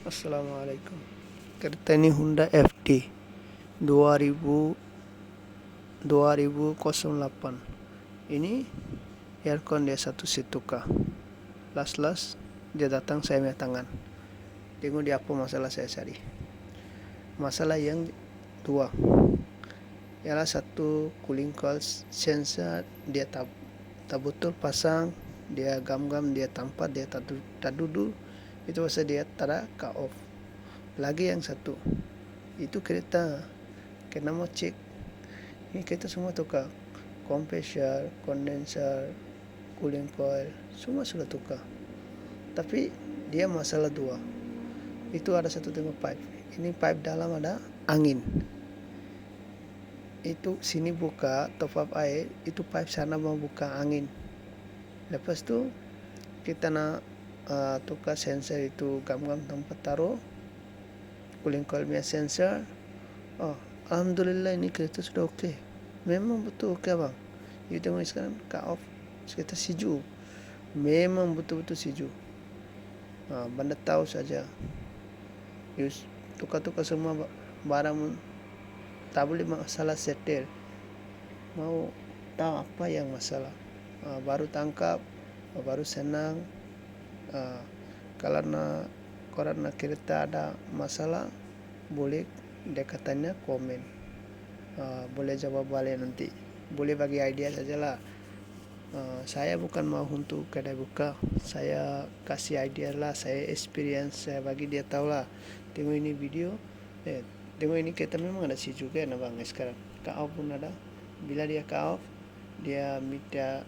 Assalamualaikum. Kereta ini Honda FT 2008. Ini aircon dia satu situka. Las dia datang saya punya tangan. Tengok dia apa masalah saya cari. Masalah yang dua ialah satu cooling coil sensor dia tak betul pasang, dia gam-gam, dia tampak, dia tak duduk, itu pasal dia tak cut off. Lagi yang satu, itu kereta kena mau cek, ini kereta semua tukar, compressor, condenser, cooling coil, semua sudah tukar. Tapi dia masalah dua, itu ada satu tengok pipe, ini pipe dalam ada angin. Itu sini buka top up air, itu pipe sana mau buka angin. Lepas tu kita nak tukar sensor itu gam-gam tempat taruh cooling coil punya sensor. Alhamdulillah ini kereta sudah okey. Memang betul okey abang. You tengok sekarang cut off, kereta sejuk. Memang betul-betul sejuk. Banda tahu saja. You tukar-tukar semua barang tak boleh masalah settle. Mau tahu apa yang masalah. Baru tangkap, baru senang. Kalau korang nak kereta ada masalah, boleh dia katanya komen. Boleh jawab balik nanti. Boleh bagi idea sajalah. Saya bukan mau untuk kedai buka. Saya kasih idea lah, saya experience, saya bagi dia tahu lah. Tengok ini video. Tengok ini kereta memang ada sejuk kan abang sekarang. Cut off pun ada. Bila dia cut off, dia minta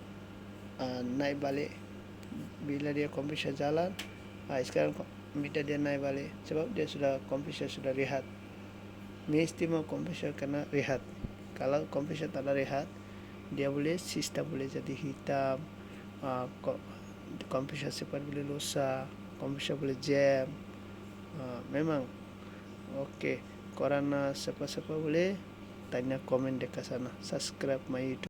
naik balik. Bila dia kompresor jalan, sekarang minta dia naik balik. Sebab dia sudah kompresor sudah rehat. Mesti mau kompresor kena rehat. Kalau kompresor tak ada rehat, dia boleh sistem boleh jadi hitam. Kompresor cepat boleh rosak, kompresor boleh jam. Memang okey. Korang siapa-siapa boleh tanya komen dekat sana. Subscribe my YouTube.